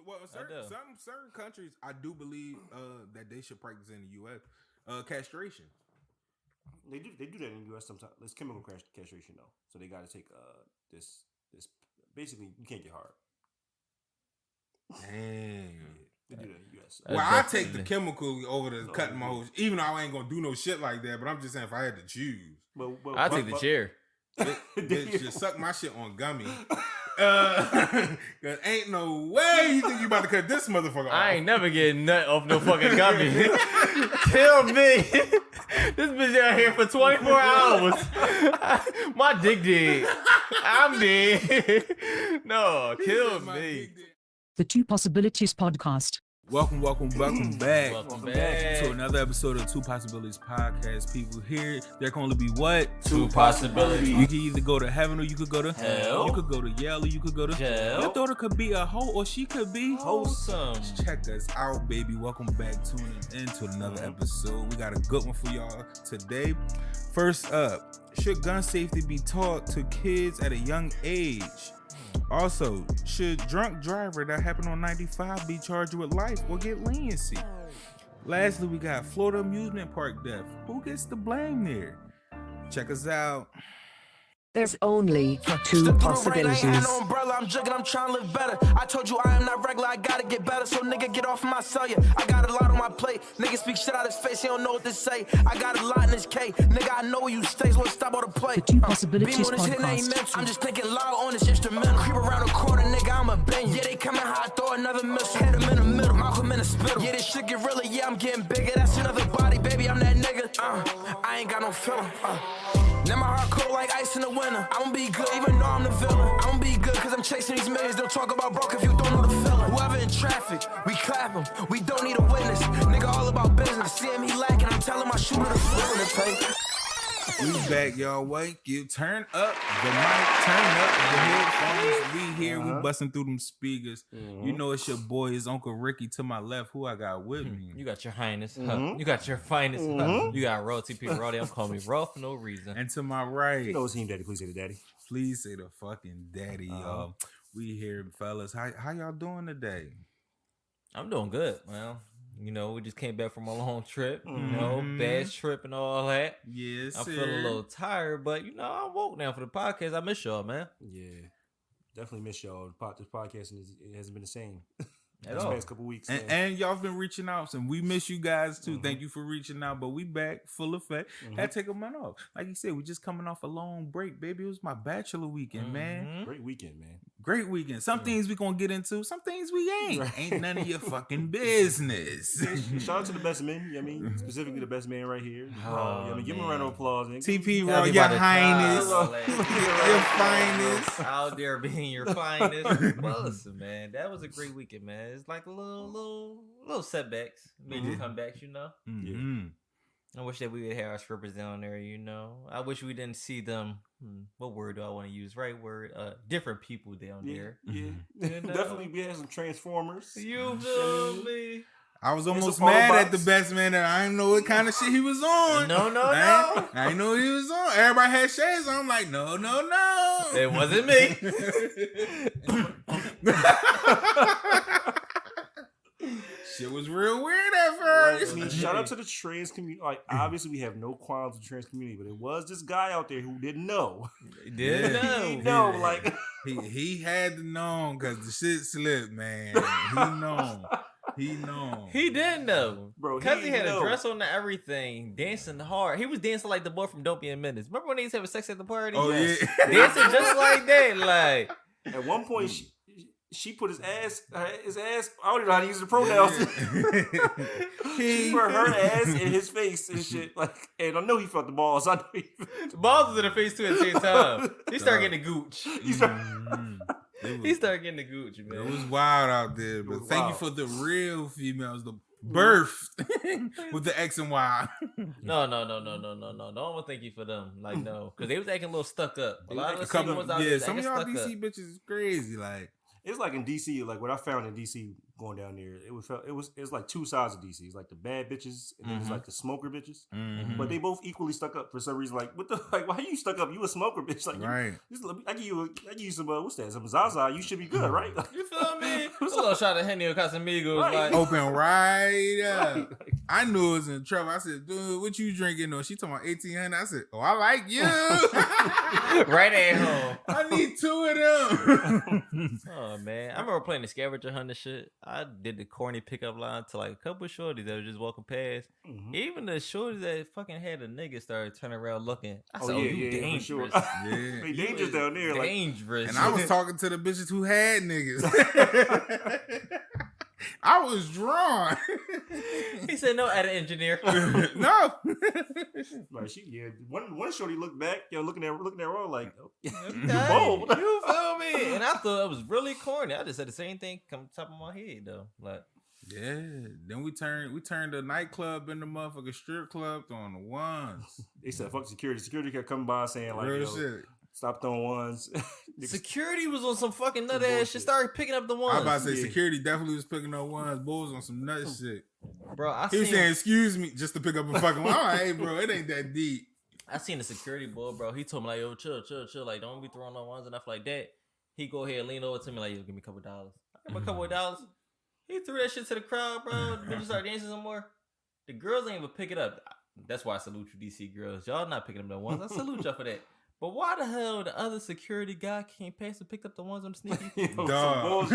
Well, certain countries, I do believe that they should practice in the U.S. Castration. They do that in the U.S. sometimes. It's chemical castration though, so they got to take this. Basically, you can't get hard. Dang. They do that in the U.S. Well, I take the chemical over the cutting my hose, even though I ain't gonna do no shit like that. But I'm just saying, if I had to choose, I take the chair. Bitch, just suck my shit on Gummy. Cause ain't no way you think you about to cut this motherfucker off. I ain't never getting nut off no fucking Gummy. Kill me. This bitch out here for 24 hours. My dick dead. I'm dead. No, kill me. The Two Possibilities Podcast. Welcome back. Welcome back to another episode of Two Possibilities Podcast. People here, there can only be what? Two possibilities. You can either go to heaven or you could go to hell. You could go to Yale or you could go to jail. Your daughter could be a hoe or she could be wholesome. Check us out, baby. Welcome back, tuning into another episode. We got a good one for y'all today. First up, should gun safety be taught to kids at a young age? Also, should drunk driver that happened on 95 be charged with life or get leniency? Lastly, we got Florida amusement park death. Who gets the blame there? Check us out. There's only two possibilities. I ain't no umbrella, I'm jugging, I'm trying to live better. I told you I am not regular, I gotta get better. So nigga, get off of my cellular. I got a lot on my plate. Nigga speak shit out his face, he don't know what to say. I got a lot in this K. Nigga, I know where you stay, so stop all the play. The Two Possibilities Podcast. I'm just thinking loud on this instrumental. Creep around the corner, nigga, I'm a bang. Yeah, they coming high, throw another missile. Hit him in the middle, Malcolm in the spittle. Yeah, this shit get really, yeah, I'm getting bigger. That's another body, baby, I'm that nigga. I ain't got no feeling. Now my heart cold like ice in the winter. I'ma be good even though I'm the villain. I'ma be good cause I'm chasing these millions. Don't talk about broke if you don't know the feeling. Whoever in traffic, we clap him. We don't need a witness. Nigga all about business. I see him, he lacking. I'm telling my shooter to flip in the play. We back, y'all. Wake you. Turn up the mic. Turn up the headphones. We here. We busting through them speakers. You know it's your boy. It's Uncle Rickie to my left. Who I got with me? You got your highness. You got your finest. You got Raw TP Roddy. I'm calling me Raw for no reason. And to my right. You know it's HeemDaddy. Please say the daddy. Please say the fucking daddy, y'all. We here, fellas. How y'all doing today? I'm doing good. Well, you know, we just came back from a long trip. You know, bad trip and all that. Yes, I feel a little tired, but you know, I'm woke now for the podcast. I miss y'all, man. Yeah, definitely miss y'all. This podcast it hasn't been the same. At These all. past couple weeks. And y'all been reaching out, and we miss you guys too. Thank you for reaching out, but we back full effect. Had to take a month off. Like you said, we just coming off a long break, baby. It was my Bachelor weekend, man. Great weekend, man. Great weekend. Some things we gonna get into, some things we ain't. Ain't none of your fucking business. Shout out to the best men. You know what I mean? Specifically the best man right here. I mean, give him a round of applause. Nigga. TP Raw, your highness. Your finest. Out there being your finest. Well, listen, man, that was a great weekend, man. It's like a little setbacks, major comebacks, you know. I wish that we would have our strippers down there, you know. I wish we didn't see them. What word do I want to use? Right word. Different people down there. Yeah. You know? Definitely, we had some Transformers. You feel me? I was almost mad at the best man that I didn't know what kind of shit he was on. No. I didn't know what he was on. Everybody had shades on. I'm like, no. It wasn't me. Shit was real weird at first. I mean, shout out to the trans community. Like, obviously, we have no qualms with the trans community, but it was this guy out there who didn't know. He didn't know. He know, like he had to know because the shit slipped, man. He know. He didn't know, bro. Because he had a dress on and everything, dancing hard. He was dancing like the boy from Don't Be a Menace. Remember when they used to have sex at the party? Oh yeah, dancing just like that. Like at one point, she put his ass. I don't even know how to use the pronouns. She put her ass in his face and shit. Like, and I know he felt the balls. I know the balls was in the face too at the same time. He started getting the gooch. He started getting the gooch, man. It was wild out there, but thank you for the real females, the birth with the X and Y. No. Don't want to thank you for them. Like, no, because they was acting a little stuck up. A lot of the single ones out there, some of y'all DC bitches is crazy. Like, it's like in DC, like what I found in DC going down there. It was like two sides of DC. It's like the bad bitches and then it's like the smoker bitches. But they both equally stuck up for some reason. Like, what the like? Why you stuck up? You a smoker bitch? Like, right? I give you some what's that? Some Zaza. You should be good, right? You feel me? A little shot of Henny or Casamigos, Right. like Open right up. Right. I knew it was in trouble. I said, dude, what you drinking? No, she talking about 1800. I said, oh, I like you. right at home. I need two of them. Oh man, I remember playing the scavenger hunt and shit. I did the corny pickup line to like a couple of shorties that were just walking past. Even the shorties that fucking had a nigga started turning around looking. I said, you dangerous. Sure. Yeah. They dangerous down there. Dangerous. And I was talking to the bitches who had niggas. I was drawn. He said no at an engineer. No. Like one shorty looked back, looking at her like, oh, you Okay, bold. you feel me? And I thought it was really corny. I just said the same thing come top of my head though. Like, yeah. Then we turned the nightclub into motherfucking strip club on the ones. They said fuck security. Security kept coming by saying like, Real shit. Stop throwing ones. security was on some fucking nut ass shit. Started picking up the ones. I was about to say security definitely was picking up ones. Bulls on some nut shit. Bro, He was saying excuse me just to pick up a fucking one. I'm like, hey bro, it ain't that deep. I seen the security boy, bro. He told me like, yo, chill. Like, don't be throwing no ones and stuff like that. He go ahead and lean over to me like, yo, give me a couple dollars. I give him a couple of dollars. He threw that shit to the crowd, bro. The bitches started dancing some more. The girls ain't even pick it up. That's why I salute you, DC girls. Y'all not picking up the ones. I salute y'all for that. But why the hell the other security guy came past and picked up the ones on the sneaky? Dog.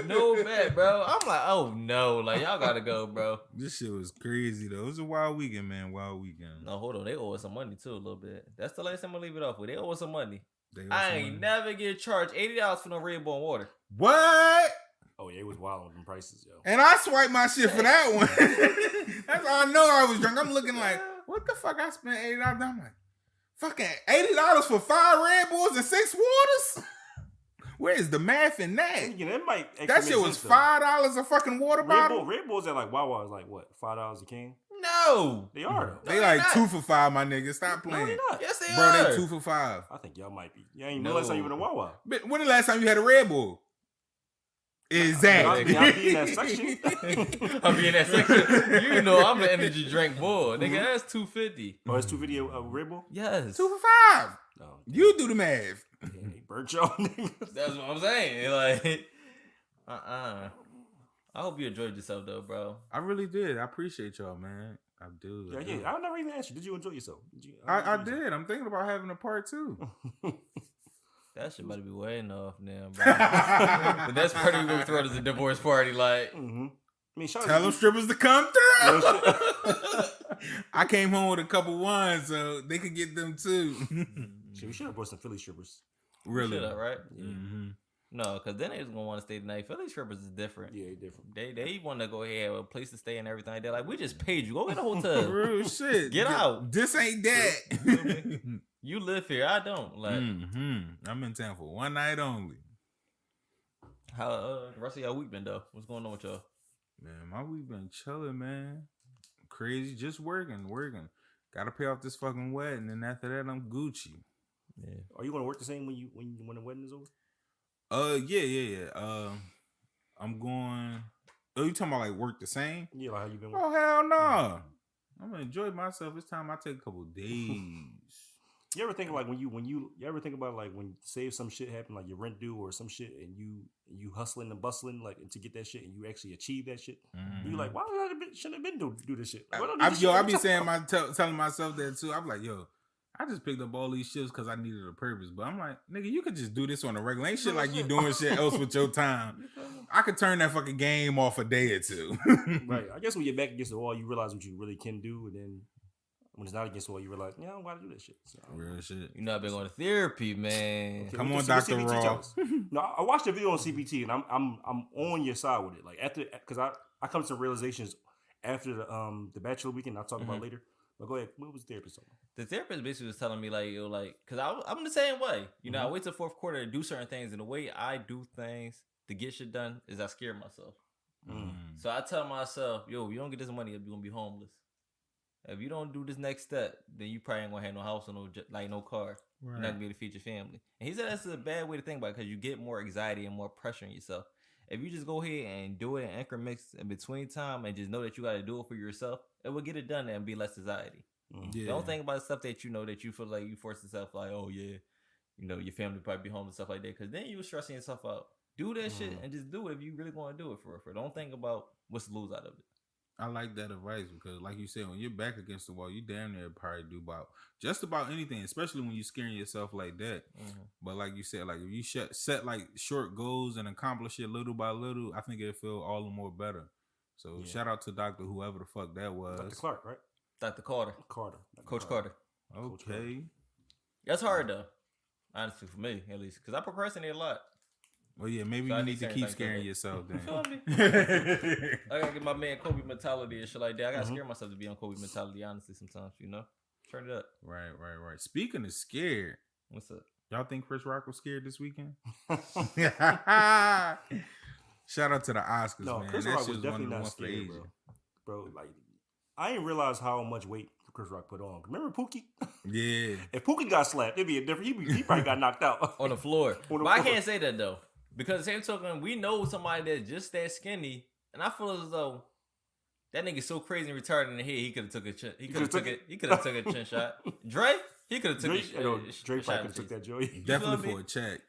No bad, bro. I'm like, oh no, like y'all gotta go, bro. This shit was crazy though. It was a wild weekend, man. Wild weekend. No, hold on. They owe us some money too, a little bit. That's the last time I'm gonna leave it off with. They owe us some money. I ain't never get charged $80 for no Red Bull and water. What? Oh yeah, it was wild on them prices, yo. And I swiped my shit for that one. That's how I know I was drunk. I'm looking like, what the fuck? I spent $80. I'm like, fucking $80 for 5 Red Bulls and 6 waters? Where is the math in that? Yeah, that might that shit was $5 a fucking water bottle. Red Bulls at like Wawa is like what, $5 a can? No, they are though. They like not. 2 for $5, my nigga. Stop playing. No, they're not. Yes, they bro, are. They 2 for $5. I think y'all might be. You ain't know last time you went to Wawa. But when the last time you had a Red Bull? Exactly. I'll be in that section. I'll be in that section. You know I'm an energy drink boy. Nigga, that's $2.50. Oh, it's $2.50 a Red Bull? Yes. 2 for $5. No, you do the math. Yeah, they burnt y'all niggas. That's what I'm saying. Like, I hope you enjoyed yourself though, bro. I really did. I appreciate y'all, man. I do. Yeah. I never even asked you. Did you enjoy yourself? I did. I'm thinking about having a part 2. That shit better be waiting off now, bro. The next party we gonna throw is a divorce party, like. Mm-hmm. I mean, tell them strippers to come through. I came home with a couple ones, so they could get them too. Shit, we should have brought some Philly strippers. Really? Should have, right? Yeah. Mm-hmm. No, because then they was gonna want to stay the night. Philly strippers is different. Yeah, different. They want to go ahead with a place to stay and everything. They're like, we just paid you. Go get a hotel. Real shit. Get out. This ain't that. You live here. I don't. Like, I'm in town for one night only. How the rest of y'all week been though? What's going on with y'all? Man, my week been chilling, man. Crazy, just working. Gotta pay off this fucking wedding, and after that, I'm Gucci. Yeah. Are you gonna work the same when the wedding is over? Yeah. I'm going. Oh, you talking about like work the same? Yeah, like how you been working? Oh hell no! I'm gonna enjoy myself. It's time I take a couple days. You ever think of like when you ever think about like when say if some shit happened like your rent due or some shit and you hustling and bustling like to get that shit and you actually achieve that shit? You like, why shouldn't have been do this shit? I be saying telling myself that too. I'm like, yo, I just picked up all these shifts because I needed a purpose. But I'm like, nigga, you could just do this on a regular. Ain't shit like you doing shit else with your time. I could turn that fucking game off a day or two. Right. I guess when you're back against the wall, you realize what you really can do, and then when it's not against the wall, you realize, yeah, I don't gotta do this shit. So, real shit. You know, I've been going to therapy, man. Okay, come on, Dr. Raw. No, I watched the video on CPT, and I'm on your side with it. Like after, because I come to some realizations after the Bachelor weekend. I'll talk about later. But go ahead. What was the therapist talking about? The therapist basically was telling me because I'm the same way. You know, I wait till fourth quarter to do certain things, and the way I do things to get shit done is I scare myself. So I tell myself, yo, if you don't get this money, you're gonna be homeless. If you don't do this next step, then you probably ain't gonna have no house or no car. Right. You're not gonna be able to feed your family. And he said that's a bad way to think about it because you get more anxiety and more pressure on yourself. if you just go ahead and do it in increments in between time and just know that you got to do it for yourself, it will get it done and be less anxiety. Yeah. Don't think about stuff that you know that you feel like you force yourself like, oh yeah, you know, your family probably be home and stuff like that. Because then you stressing yourself out. Do that shit and just do it if you really want to do it for real. Don't think about what's to lose out of it. I like that advice because, like you said, when you're back against the wall, you damn near probably do about just about anything, especially when you're scaring yourself like that. But like you said, like if you set like short goals and accomplish it little by little, I think it'll feel all the more better. So shout out to Dr. whoever the fuck that was. Dr. Clark, right? Dr. Carter. Coach Carter. Okay. That's hard though. Honestly, for me at least, because I procrastinate a lot. Well, yeah, maybe So you need to keep scaring yourself then. Feel me? I gotta get my man Kobe mentality and shit like that. I gotta scare myself to be on Kobe mentality, honestly, sometimes, you know? Turn it up. Right. Speaking of scared, What's up? y'all think Chris Rock was scared this weekend? Shout out to the Oscars, No, man. Chris That Rock shit was definitely one of the not ones for scared, Asia. bro. Like, I didn't realize how much weight Chris Rock put on. Remember Pookie? Yeah. If Pookie got slapped, it'd be a different. He probably got knocked out On the floor. On the But I floor. can't say that though. Because the same token, we know somebody that's just that skinny, and I feel as though that nigga's so crazy and retarded in the head, he could have took a chin. He could have took a chin shot. Dre, he could have took Dre a probably shot. could have took that Joey. Definitely me? for a check.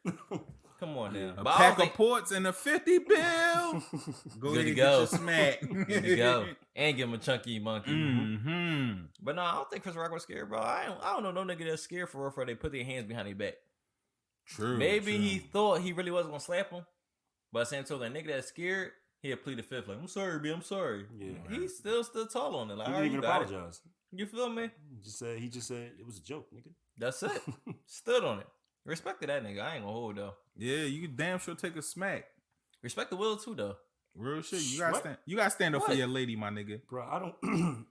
Come on now. A But I pack don't of think- ports and a 50 bill. Go Good ahead to and go. get your smack. Good to go. And give him a chunky monkey. Mm-hmm. But no, I don't think Chris Rock was scared, bro. I don't know no nigga that's scared for real for they put their hands behind their back. True. Maybe he thought he really wasn't gonna slap him. But saying to that nigga that's scared, he'll plead the fifth, like, I'm sorry, B, I'm sorry. Yeah. He still stood tall on it. Like, He all right, didn't you even got it. apologize. You feel me? He just said it was a joke, nigga. That's it. Stood on it. Respect to that nigga. I ain't gonna hold though. Yeah, you can damn sure take a smack. Respect the will too though. Real shit. You gotta What? stand. You gotta stand up for What? your lady, my nigga. Bro, I don't.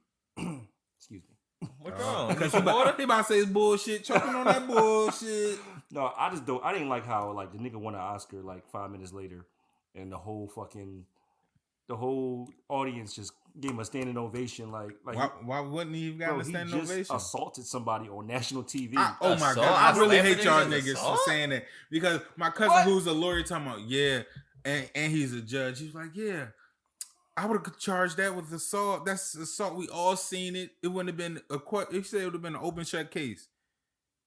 Excuse me. What's wrong? Because Some water? he about to say it's bullshit, choking on that bullshit. No, I just don't. I didn't like how like the nigga won an Oscar like 5 minutes later, and the whole audience just gave him a standing ovation. Like Why wouldn't he have bro, gotten a he standing just ovation? assaulted somebody on national TV. Oh my Assault? god, I really hate y'all Assault? niggas for saying that because my cousin who's a lawyer talking about and he's a judge. He's like, yeah, I would have charged that with assault. That's assault. We all seen it. It wouldn't have been he said it would have been an open shut case.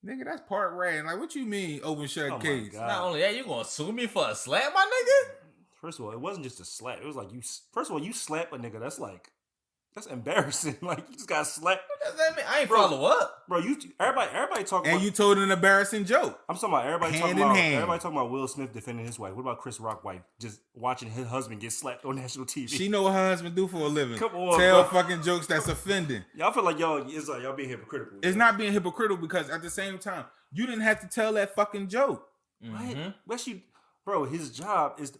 Nigga, that's part rat. Like, what you mean open shut Oh my case? God. Not only that, you gonna sue me for a slap, my nigga? First of all, it wasn't just a slap. It was like you slap a nigga. That's embarrassing. Like you just got slapped, What does that mean? I ain't Bro. follow up. bro. Everybody talking. And about, you told an embarrassing joke. I'm talking about everybody Hand talking in about hand. everybody talking about Will Smith defending his wife. What about Chris Rock wife just watching his husband get slapped on national TV? She know what her husband do for a living. Come on, Tell bro. fucking jokes that's offending. Y'all feel like it's like y'all being hypocritical. It's not being hypocritical because at the same time, you didn't have to tell that fucking joke. What? What she, bro? His job is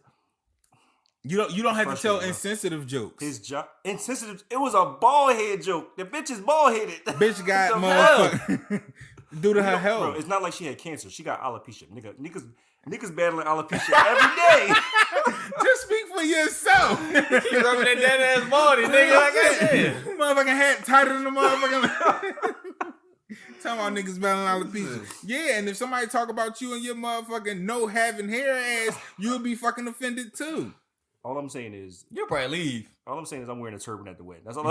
You don't have to tell Frustrating, bro. insensitive jokes. his job. Insensitive. It was a bald head joke. The bitch is bald headed. Bitch got The motherfucker due to her Bro, health. it's not like she had cancer. She got alopecia. Niggas battling alopecia every day. Just speak for yourself. You rubbing that dead ass body, nigga. Like I said. Motherfucking hat tighter than the motherfucking. Talking about niggas battling alopecia. Yeah, and if somebody talk about you and your motherfucking no having hair ass, you'll be fucking offended too. All I'm saying is You'll probably leave. I'm wearing a turban at the wedding. That's all.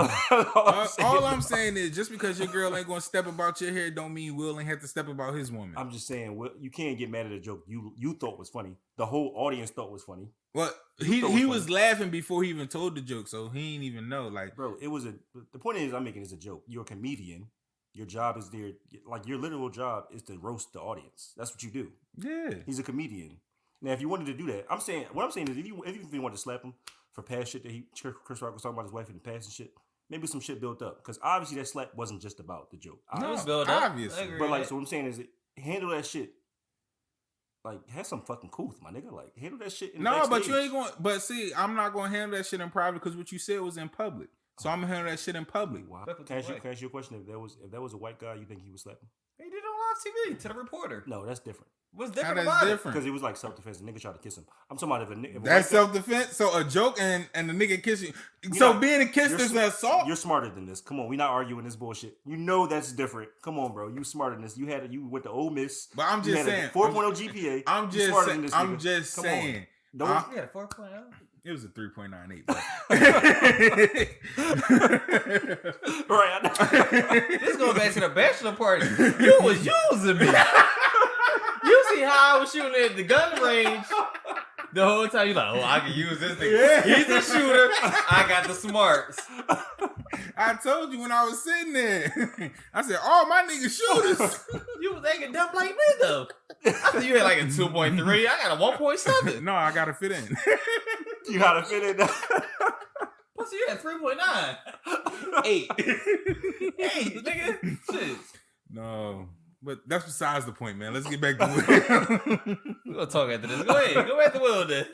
All I'm saying is just because your girl ain't gonna step about your hair don't mean Will ain't have to step about his woman. I'm just saying, you can't get mad at a joke you thought was funny. The whole audience thought was funny. Well, thought he it was was funny. laughing before he even told the joke, so he ain't even know. Like, Bro, the point is I'm making is a joke. You're a comedian. Your job is there, like your literal job is to roast the audience. That's what you do. yeah. He's a comedian. Now, if you wanted to do that, what I'm saying is if you wanted to slap him for past shit that Chris Rock was talking about his wife in the past and shit, maybe some shit built up. Because obviously that slap wasn't just about the joke. No, was built up. obviously. I agree. But like, so what I'm saying is handle that shit. Like, have some fucking cool, my nigga. Like, handle that shit in No, but backstage. you ain't going. But see, I'm not going to handle that shit in private because what you said was in public. So I'm gonna handle that shit in public. Wow. Respectful Can I to ask you a question? If that was a white guy, you think he would slap him? He did it on live TV to the reporter. No, that's different. What's How different that's about different? Because it was like self-defense. The nigga tried to kiss him. I'm talking about if a That's white guy- self-defense. So a joke and the nigga kissing. So not- being a kiss you're is sm- an assault. You're smarter than this. Come on, we not arguing this bullshit. You know that's different. Come on, bro. You smarter than this. You went to Ole Miss. But I'm You just had a saying. 4.0 GPA. I'm You just smarter saying. than this I'm nigga. just Come saying. on. You got a 4.0? It was a 3.98. Right. This going back to the bachelor party. You was using me. You see how I was shooting at the gun range the whole time. You like, oh, I can use this thing. Yeah. He's a shooter. I got the smarts. I told you when I was sitting there. I said, all my niggas shooters. You was acting dumb like me, though. I thought you had like a 2.3. I got a 1.7. No, I gotta fit in. You gotta fit in. What's you at 3.9? 8. 8, nigga. Shit. No. But that's besides the point, man. Let's get back to We're gonna talk after this. Go ahead. Go back to Will then.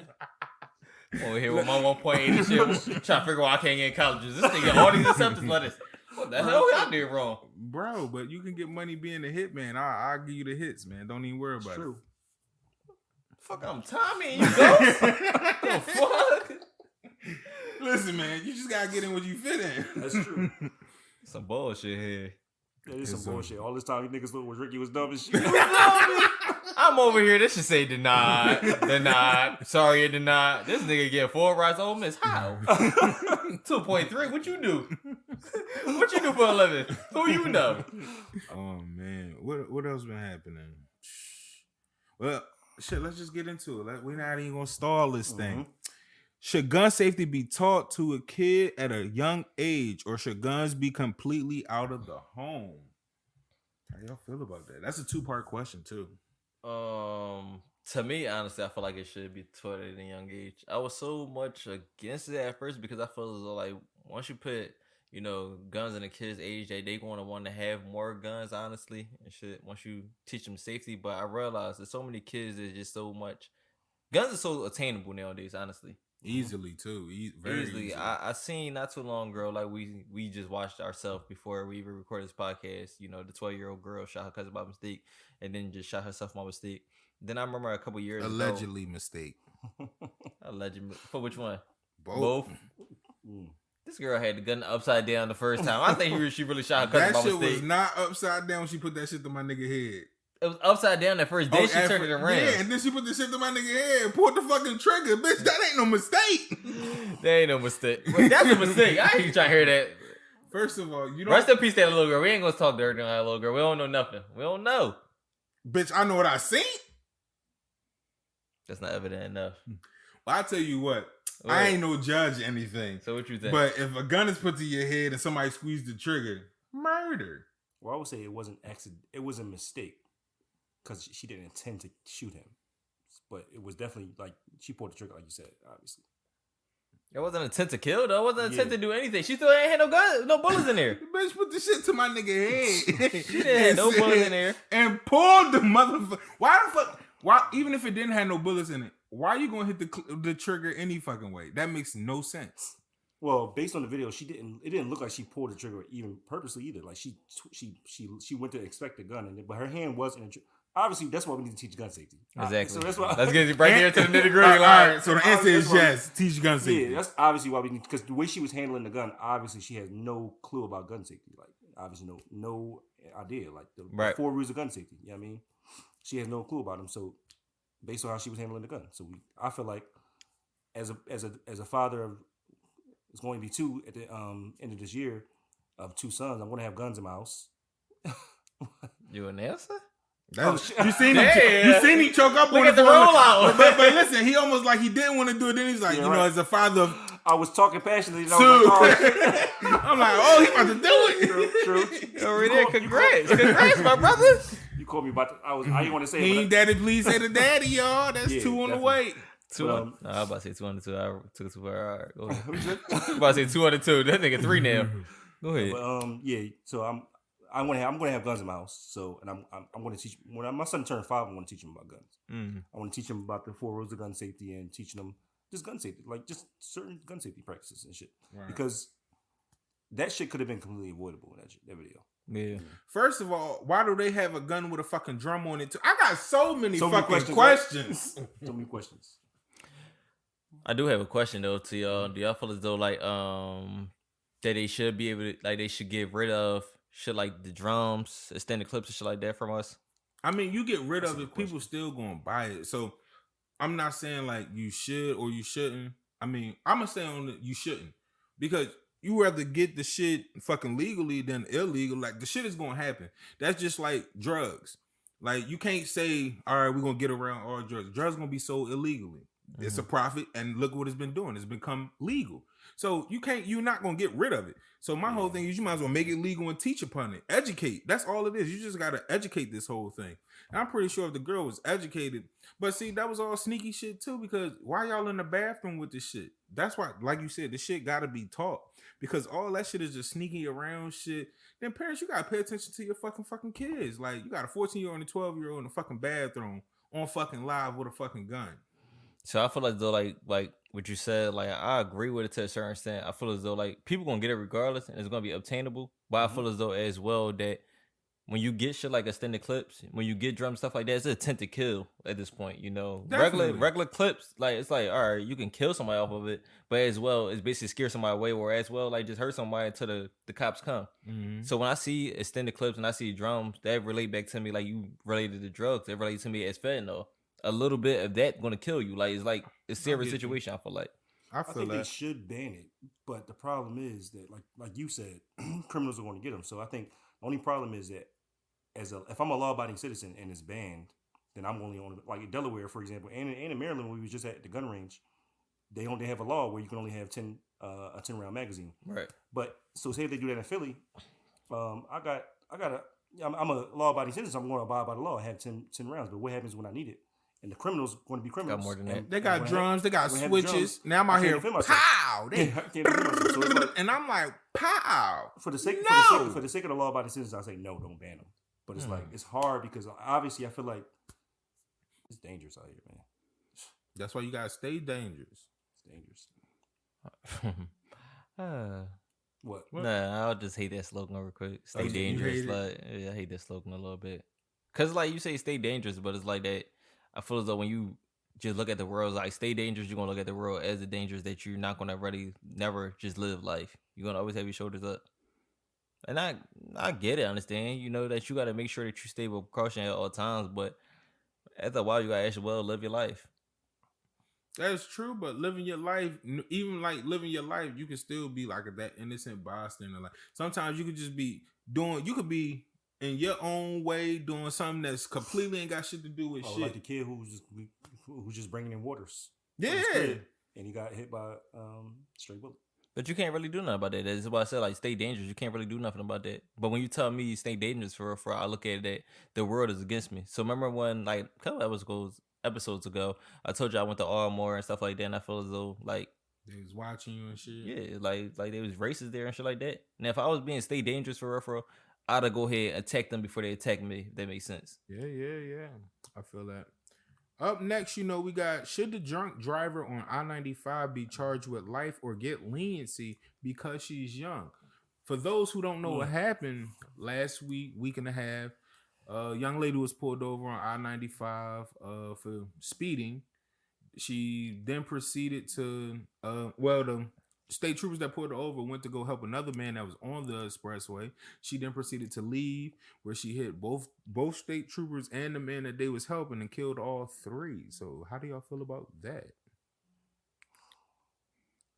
I'm over here with my 1.8 and shit. Trying to figure out why I can't get in colleges. This nigga all these acceptance letters. What the hell I did wrong? Bro, but you can get money being a hit, man. I'll give you the hits, man. Don't even worry about it. Fuck, I'm Tommy and you ghost? The fuck? Listen, man, you just gotta get in what you fit in. That's true. Some bullshit here. That is some bullshit. All this time, you niggas thought Rickie was dumb as shit. I'm over here. This should say denied. Denied. Sorry, denied. This nigga get 4 rights on Miss. How? 2.3. What you do? What you do for a living? Who you know? Oh man, what else been happening? Well, shit. Let's just get into it. We're not even gonna stall this thing. Should gun safety be taught to a kid at a young age, or should guns be completely out of the home? How y'all feel about that? That's a 2-part question too. To me, honestly, I feel like it should be taught at a young age. I was so much against it at first because I feel as though like once you put, you know, guns in a kid's age, they going to want to have more guns, honestly, and shit. Once you teach them safety, but I realized there's so many kids that just so much. Guns are so attainable nowadays, honestly. Easily too, very easily. I seen not too long ago, like we just watched ourselves before we even recorded this podcast. You know, the 12-year-old girl shot her cousin by mistake, and then just shot herself by mistake. Then I remember a couple years allegedly mistake. Allegedly for which one? Both. This girl had the gun upside down the first time. I think she really shot her cousin by mistake. That shit was not upside down when she put that shit to my nigga head. It was upside down at first. Then she turned it around. Yeah, and then she put the shit to my nigga head and pulled the fucking trigger. Bitch, that ain't no mistake. That ain't no mistake. Well, that's a mistake. I ain't trying to hear that. First of all, you don't. Rest in peace, that little girl. We ain't gonna talk dirty on that little girl. We don't know nothing. We don't know. Bitch, I know what I seen. That's not evident enough. Well, I tell you what. I ain't no judge or anything. So what you think? But if a gun is put to your head and somebody squeezed the trigger, murder. Well, I would say it wasn't accident. It was a mistake because she didn't intend to shoot him. But it was definitely like she pulled the trigger, like you said, obviously. It wasn't intent to kill, though. It wasn't intent to do anything. She still ain't had no guns, no bullets in there. The bitch put the shit to my nigga head. She didn't have no bullets in there. And pulled the motherfucker. Why the fuck? Why? Even if it didn't have no bullets in it, why you gonna hit the trigger any fucking way? That makes no sense. Well, based on the video, she didn't. It didn't look like she pulled the trigger even purposely either. Like she went to expect the gun, but her hand was in the trigger. Obviously, that's why we need to teach gun safety. Exactly. So that's why. Let's get right here to the nitty gritty. All right. So the answer is yes. Teach gun safety. Yeah, that's obviously why we need, because the way she was handling the gun, obviously she has no clue about gun safety. Like obviously no idea. Like the 4 rules of gun safety. You know what I mean? She has no clue about them. So based on how she was handling the gun, so I feel like as a father of, it's going to be 2 at the end of this year of 2 sons. I'm going to have guns in my house. You an answer? You seen him choke up on the rollout. But listen, he almost like he didn't want to do it. Then he's like, know, as a father of I was talking passionately. I'm like, oh, he about to do it. True. Over there, congrats, my brother. You called me about the, I didn't want to say it. HeemDaddy, please say the daddy, y'all. That's 2 on definitely. the way. 2 on. No, I was about to say 2 on the 2. I took it too far. All right, go ahead. I was about to say 2 on the 2. That nigga 3 now. Go ahead. But, so I'm gonna have guns in my house. So, and I'm gonna teach when my son turned 5. I'm gonna teach him about guns. Mm-hmm. I want to teach him about the 4 rules of gun safety and teaching them just gun safety, like just certain gun safety practices and shit. Right. Because that shit could have been completely avoidable in that video. Yeah. First of all, why do they have a gun with a fucking drum on it too? I got so many fucking questions. Right? So many questions. I do have a question though to y'all. Do y'all feel as though like that they should be able to, like, they should get rid of shit like the drums, extended clips and shit like that from us? I mean, you get rid of it, people still gonna buy it. So I'm not saying like you should or you shouldn't. I mean, I'm gonna say on the you shouldn't because you rather get the shit fucking legally than illegal. Like the shit is gonna happen. That's just like drugs. Like you can't say, all right, we're gonna get around all drugs. Drugs gonna be sold illegally. It's a profit, and look what it's been doing. It's become legal. So you're not gonna get rid of it. So my whole thing is you might as well make it legal and teach upon it. Educate. That's all it is. You just gotta educate this whole thing. And I'm pretty sure if the girl was educated, but see, that was all sneaky shit too, because why y'all in the bathroom with this shit? That's why, like you said, this shit gotta be taught. Because all that shit is just sneaky around shit. Then parents, you gotta pay attention to your fucking kids. Like you got a 14-year-old and a 12-year-old in the fucking bathroom on fucking live with a fucking gun. So I feel as though like what you said, like I agree with it to a certain extent. I feel as though like people gonna get it regardless, and it's gonna be obtainable. But I feel as though as well that when you get shit like extended clips, when you get drum stuff like that, it's an intent to kill at this point. You know, Definitely. regular clips, like it's like all right, you can kill somebody off of it, but as well, it's basically scare somebody away, or as well, like just hurt somebody until the cops come. So when I see extended clips and I see drums, that relate back to me like you related to drugs. That relate to me as fentanyl. A little bit of that gonna kill you. Like it's like a serious situation. I feel like. I think that. they should ban it, but the problem is that, like you said, criminals are going to get them. So I think the only problem is that if I'm a law-abiding citizen and it's banned, then I'm only on like in Delaware, for example, and in Maryland, when we was just at the gun range, they have a law where you can only have a 10-round magazine. Right. But so say if they do that in Philly, I'm a law-abiding citizen. I'm going to abide by the law. I have 10 rounds. But what happens when I need it? And the criminals going to be criminals. Got more than that. They got drums. They got switches. Now I'm out here, pow! And I'm like, pow! For the sake of the law-abiding citizens, I say no, don't ban them. But it's like it's hard because obviously I feel like it's dangerous out here, man. That's why you gotta stay dangerous. It's dangerous. What? Nah, I'll just hate that slogan real quick. Stay dangerous. Like, yeah, I hate that slogan a little bit. Cause like you say, stay dangerous, but it's like that. I feel as though when you just look at the world, like stay dangerous, you're gonna look at the world as the dangers that you're not gonna really never just live life. You're gonna always have your shoulders up. And I get it, I understand. You know that you gotta make sure that you stay with caution at all times, but after a while you gotta actually live your life. That's true, but living your life, even like living your life, you can still be like that innocent bystander. Like sometimes you could just be you could be in your own way doing something that's completely ain't got shit to do with shit. Like the kid who's just bringing in waters. Yeah. And he got hit by stray bullet. But you can't really do nothing about that. That's why I said like stay dangerous. You can't really do nothing about that. But when you tell me stay dangerous for I look at it that the world is against me. So remember when like a couple episodes ago, I told you I went to Ardmore and stuff like that, and I feel as though like they was watching you and shit. Yeah, like there was racists there and shit like that. Now if I was being stay dangerous for real, I'd go ahead and attack them before they attack me. If that makes sense. Yeah. I feel that. Up next, we got, should the drunk driver on I-95 be charged with life or get leniency because she's young? For those who don't know what happened last week and a half, a young lady was pulled over on I-95 for speeding. She then proceeded to, the state troopers that pulled her over went to go help another man that was on the expressway. She then proceeded to leave, where she hit both state troopers and the man that they was helping and killed all three. So how do y'all feel about that?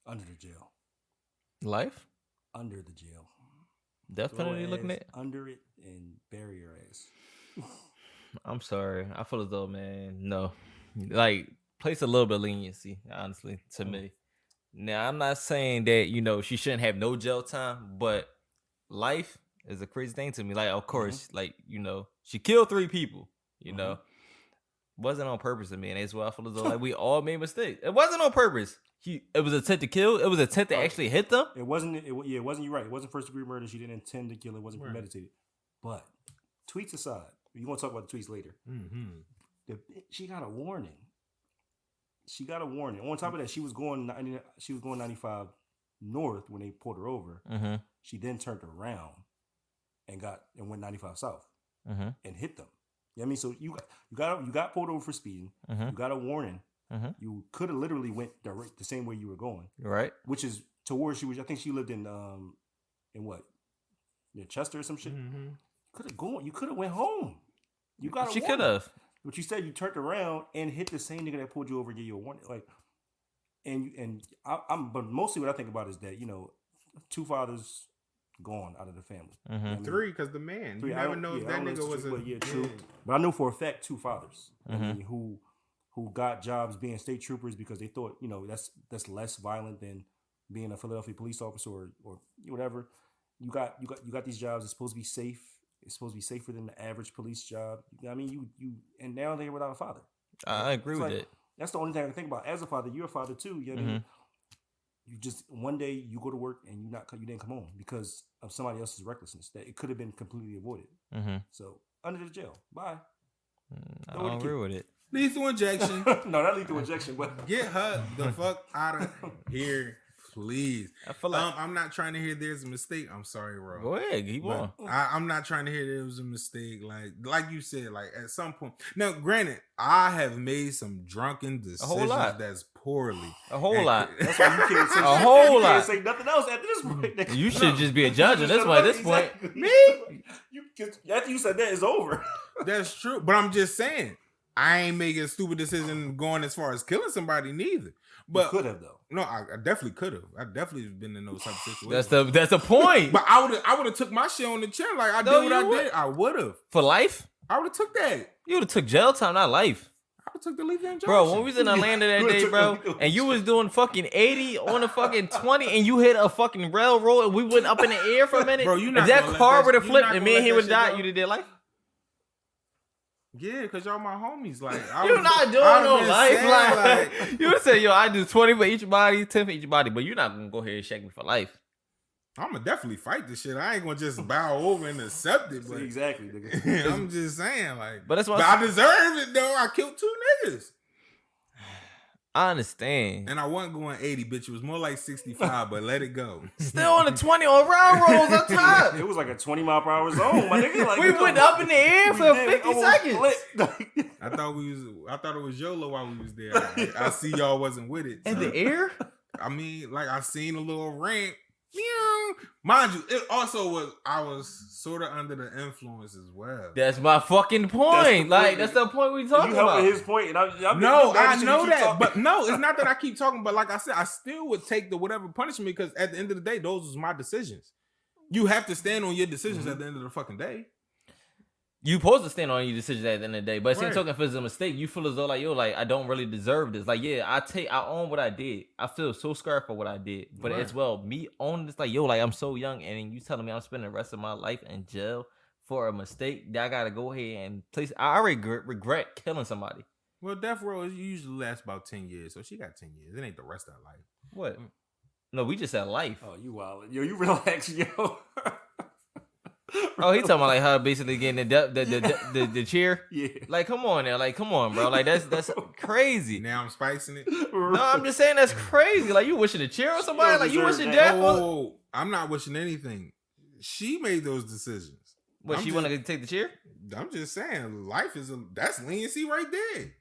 Under the jail. Life? Under the jail. Definitely looking at under it and bury your ass. I'm sorry. I feel as though, man, no. Like, place a little bit of leniency, honestly, to me. Now, I'm not saying that, she shouldn't have no jail time, but life is a crazy thing to me. Like, of course, she killed 3 people, Wasn't on purpose to me, and that's why I feel as though like we all made mistakes. It wasn't on purpose. It was an attempt to kill. It was an attempt to actually hit them. It wasn't. It wasn't. You're right. It wasn't first degree murder. She didn't intend to kill. It wasn't premeditated. But tweets aside, we're gonna talk about the tweets later. She got a warning. On top of that, she was going 95 north when they pulled her over. She then turned around and went 95 south and hit them. You know what I mean? So you got pulled over for speeding. You got a warning. You could have literally went direct the same way you were going. Right. Which is towards I think she lived in what? Near Chester or some shit. You could have went home. She could have. But you said you turned around and hit the same nigga that pulled you over and gave you a warning. Like, but mostly what I think about is that, you know, 2 fathers gone out of the family. Mm-hmm. You know 3, because the man. You never know if that nigga was true. Yeah. But I know for a fact 2 fathers. Mm-hmm. I mean, who got jobs being state troopers because they thought, you know, that's less violent than being a Philadelphia police officer or whatever. You got these jobs. It's supposed to be safe. It's supposed to be safer than the average police job. I mean, you and now they're without a father. I agree with it. That's the only thing I can think about. As a father, you're a father too. You know what I mean? You just one day you go to work and you didn't come home because of somebody else's recklessness that it could have been completely avoided. Mm-hmm. So under the jail. Bye. I don't agree with it. Lethal injection. No, not lethal injection, but Get her the fuck out of here, please. I feel like I'm not trying to hear there's a mistake. I'm sorry, Ro. go ahead, keep on. I'm not trying to hear there was a mistake. Like you said, like at some point. Now, granted, I have made some drunken decisions that's poorly. A whole lot. that's why you can't say A whole you lot. can't say nothing else at this point. You should just be a judge at this point. At this point, Me? After you said that, it's over. That's true, but I'm just saying, I ain't making a stupid decision going as far as killing somebody neither. But you could have though. No, I definitely could have. I definitely been in those type of situations. that's the point. But I would have took my shit on the chin. Like I did what I did. I would have. For life, I would have took that. you would have took jail time, not life. I would have took the lethal injection. Bro, when we was in Atlanta that day, bro, and you was doing fucking 80 on a fucking 20 and you hit a fucking railroad and we went up in the air for a minute. Bro, you not if that gonna car let would have that- you flipped not and gonna me and let he that would shit have died, go? you'd have did life. Yeah, because y'all my homies. Like You're not doing no life. Like, you would say, yo, I do 20 for each body, 10 for each body, but you're not going to go ahead and shake me for life. I'm gonna definitely fight this shit. I ain't gonna just bow over and accept it. But Exactly, nigga. I'm just saying, like, But that's why I deserve it though. I killed 2 niggas. I understand. And I wasn't going 80, bitch. It was more like 65, but let it go. Still on the 20 on railroads up top. It was like a 20 mile per hour zone, my nigga. Like, We went up in the air for did 50 almost seconds. flip. I thought it was YOLO while we was there. I see y'all wasn't with it. In so. the air? I mean, like I seen a little ramp. Meow. Mind you, it also I was sort of under the influence as well. That's my fucking point. That's the point we talking You about. helping his point, and I No, I know that, but no, it's not that I keep talking. But like I said, I still would take the whatever punishment because at the end of the day, those was my decisions. You have to stand on your decisions at the end of the fucking day. You supposed to stand on your decisions at the end of the day, but same Right. token, if it's a mistake, you feel as though like, yo, like I don't really deserve this. Like, yeah, I own what I did. I feel so scared for what I did, but Right. as well, me owning this, like, yo, like I'm so young, and you telling me I'm spending the rest of my life in jail for a mistake that I gotta go ahead and place. I regret killing somebody. Well, death row usually lasts about 10 years, so she got 10 years. It ain't the rest of her life. What? No, we just said life. Oh, you wild. Yo, you relax, yo. Oh, he talking about like her basically getting the cheer. Yeah. Like, come on now, like, come on, bro. Like that's crazy. Now I'm spicing it. No, I'm just saying that's crazy. Like, you wishing to cheer on somebody? don't Like, you deserve wishing that. death? Oh, I'm not wishing anything. She made those decisions. What, I'm she just- want to take the cheer? I'm just saying, life is that's leniency right there.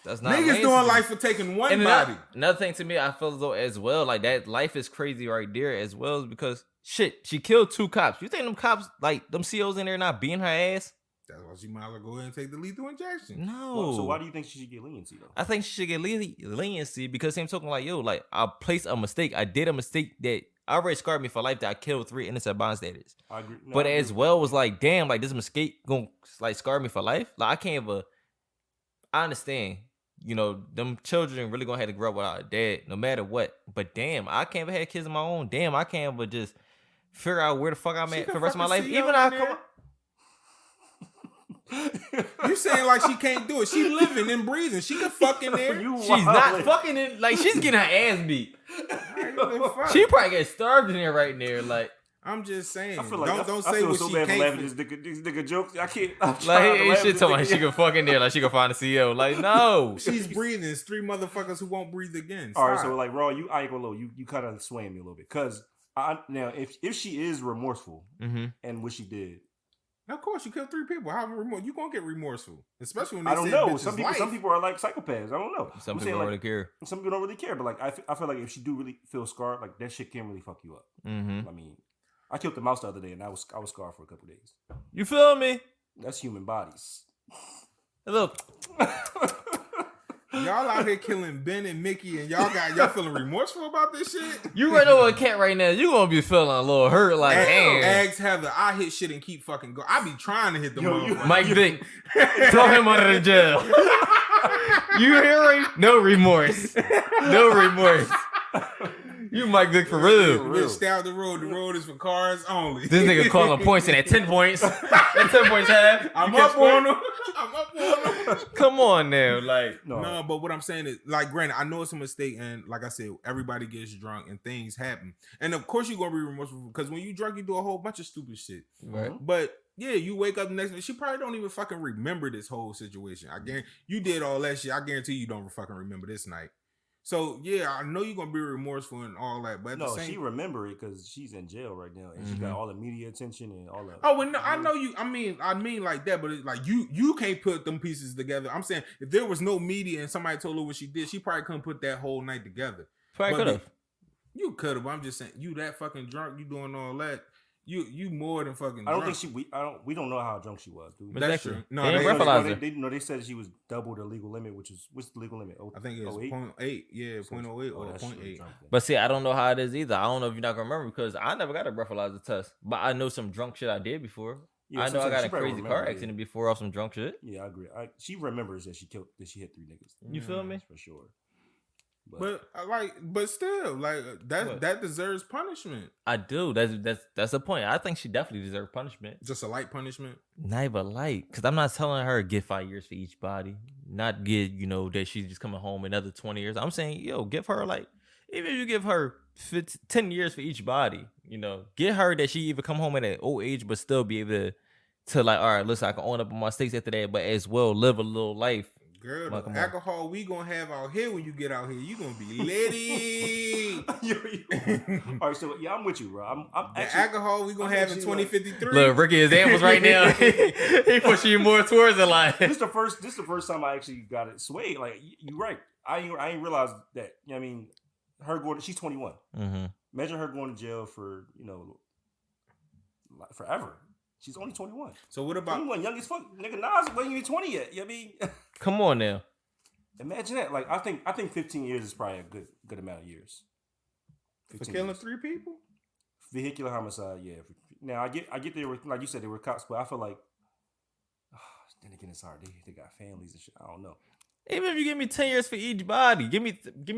That's not Niggas leniency. doing life for taking one And body. another thing to me, I feel as though as well, like that life is crazy right there as well, is because shit, she killed 2 cops. You think them cops, like them COs in there, not beating her ass? That's why she might as well go ahead and take the lethal injection. No. So why do you think she should get leniency though? I think she should get leniency because same token, like, yo, like I placed a mistake. I did a mistake that already scarred me for life, that I killed 3 innocent bystanders. I agree. No, But I as agree. well was like, damn, like this mistake gonna like scar me for life. Like I can't ever. I understand, you know, them children really gonna have to grow up without a dad, no matter what. But damn, I can't ever have kids of my own. Damn, I can't ever just figure out where the fuck I'm She at can for the rest of my fucking life. see Even y'all I in come. there. You saying like she can't do it? She living and breathing. She can fuck in there. You She's not wildin'. fucking in. Like she's getting her ass beat. Like, what the fuck? She probably get starved in there right there. Like I'm just saying. I feel like don't I say feel what so she bad for laughing can't. at these nigga jokes. I can't. I'm like trying to ain't laugh shit at talking like this she nigga. can fuck in there. Like she can find a CEO. Like no. She's breathing. It's 3 motherfuckers who won't breathe again. All right, Stop. so like Raw, I ain't gonna lie, you kind of swaying me a little bit because now if she is remorseful Mm-hmm. and what she did, of course, you killed 3 people. How you gonna get remorseful? Especially when they I don't say know. bitch's Some people are like psychopaths. I don't know. Some I'm people saying, don't like, really care. Some people don't really care, but like I feel like if she do really feel scarred, like that shit can really fuck you up. Mm-hmm. I mean, I killed the mouse the other day and I was scarred for a couple days. You feel me? That's human bodies. Look. Y'all out here killing Ben and Mickey, and y'all feeling remorseful about this shit? You run over a cat right now, you gonna be feeling a little hurt. Like, damn. Ask Heather, I hit shit and keep fucking going. I be trying to hit the motherfucker. Mike Vick, throw him under the jail. You hearing? No remorse. No remorse. You Mike Vick for real. Bitch, stay out the road. The road is for cars only. This nigga calling points in at 10 points. That 10 points half. I'm up on him. Come on now. Like, no, but what I'm saying is, like, granted, I know it's a mistake, and like I said, everybody gets drunk and things happen. And of course you're gonna be remorseful because when you drunk, you do a whole bunch of stupid shit. Right. But yeah, you wake up the next day, she probably don't even fucking remember this whole situation. I guarantee you did all that shit. I guarantee you don't fucking remember this night. So yeah, I know you're gonna be remorseful and all that, but she remember it because she's in jail right now and she got all the media attention and all that. Oh, well, no, I know you. I mean like that, but it's like you can't put them pieces together. I'm saying if there was no media and somebody told her what she did, she probably couldn't put that whole night together. Probably could have. You could have. I'm just saying, you that fucking drunk, you doing all that. You more than fucking. I don't drunk. think we don't know how drunk she was, dude. That's true. No, they said she was double the legal limit, what's the legal limit? I think it's 0.8. Yeah, 0.08 or 0.8. But see, I don't know how it is either. I don't know if you're not gonna remember because I never got a breathalyzer test. But I know some drunk shit I did before. Yeah, I know I got a crazy car accident before off some drunk shit. Yeah, I agree. She remembers that she hit 3 niggas. You feel me? For sure. But still, that deserves punishment. I do. That's the point. I think she definitely deserves punishment. Just a light punishment. Not even light, because I'm not telling her get 5 years for each body. Not get that she's just coming home another 20 years. I'm saying give her even if you give her 10 years for each body. Get her that she even come home at an old age, but still be able to like, all right, listen, I can own up on my mistakes after that, but as well live a little life. Girl, the alcohol we gonna have out here when you get out here, you gonna be litty. All right, so yeah, I'm with you, bro. I'm the alcohol we gonna have in 2053. Look, Rickie examples right now. He pushing you more towards the line. This the first time I actually got it swayed. Like you're right. I ain't realized that. I mean, she's 21. Mm-hmm. Imagine her going to jail for forever. She's only 21. So what about 21? Young as fuck, nigga. Nas wasn't even 20 yet. You know what I mean? Come on now. Imagine that. Like I think 15 years is probably a good amount of years. For killing 3 people? Vehicular homicide, yeah. Now I get there with, like you said, they were cops, but I feel like then again it's hard. They got families and shit. I don't know. Even if you give me 10 years for each body, give me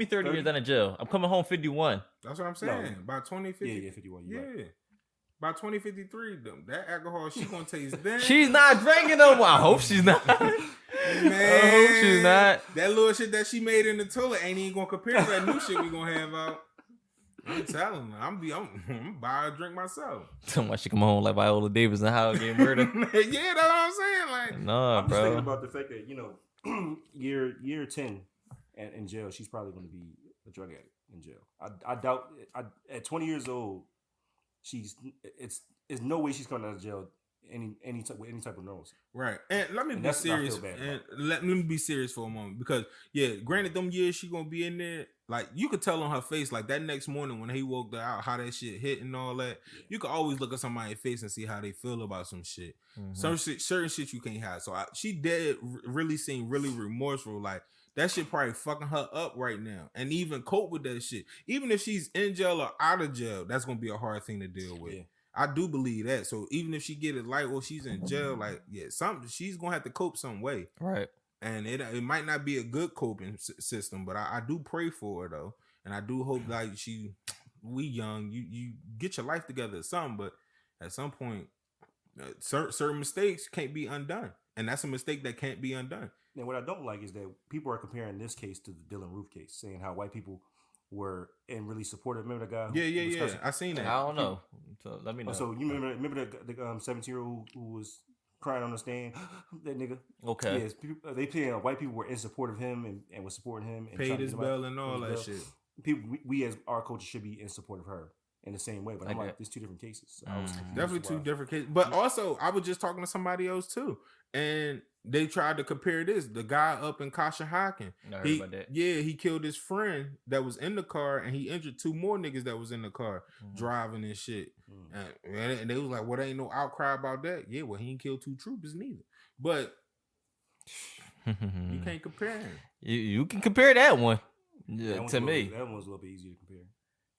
30 years out of jail. I'm coming home 51. That's what I'm saying. By 2050. Yeah, 51. Yeah. Right. By 2053, that alcohol she gonna taste then. She's not drinking no more. I hope she's not. Man, I hope she's not. That little shit that she made in the toilet ain't even gonna compare to that new shit we gonna have out. I'm telling her, I'm buy a drink myself. So she come home like Viola Davis and how get murdered. Yeah, that's what I'm saying. Like, no, I'm bro. just thinking about the fact that year 10 in jail, she's probably gonna be a drug addict in jail. I doubt at 20 years old. It's no way she's coming out of jail any type of normalcy. Right. And let me be serious. And let me be serious for a moment because granted them years she gonna be in there, like you could tell on her face, like that next morning when he woke her out, how that shit hit and all that. Yeah. You could always look at somebody's face and see how they feel about some shit. Mm-hmm. Certain shit you can't hide. So she did really seem really remorseful. Like that shit probably fucking her up right now. And even cope with that shit. Even if she's in jail or out of jail, that's going to be a hard thing to deal with. Yeah. I do believe that. So even if she get it like, well, she's in jail, like, she's going to have to cope some way. Right. And it might not be a good coping system, but I do pray for her, though. And I do hope, like, we young, you get your life together or something, but at some point, certain mistakes can't be undone. And that's a mistake that can't be undone. And what I don't like is that people are comparing this case to the Dylan Roof case, saying how white people were really supportive. Remember the guy? Yeah. I seen that. I don't know. So let me know. So you remember the 17-year-old who was crying on the stand? That nigga. Okay. Yes, they saying white people were in support of him and was supporting him. And paid his bill and all that shit. People, we as our culture should be in support of her in the same way. But I'm like, there's 2 different cases. So definitely 2 different cases. But also, I was just talking to somebody else too, and they tried to compare this. The guy up in Conshohocken. I heard about that. Yeah, he killed his friend that was in the car, and he injured 2 more niggas that was in the car driving and shit. And they was like, "Well, there ain't no outcry about that." Yeah, well, he ain't killed 2 troopers neither. But You can't compare him. You can compare that one to me. That one's a little bit easier to compare.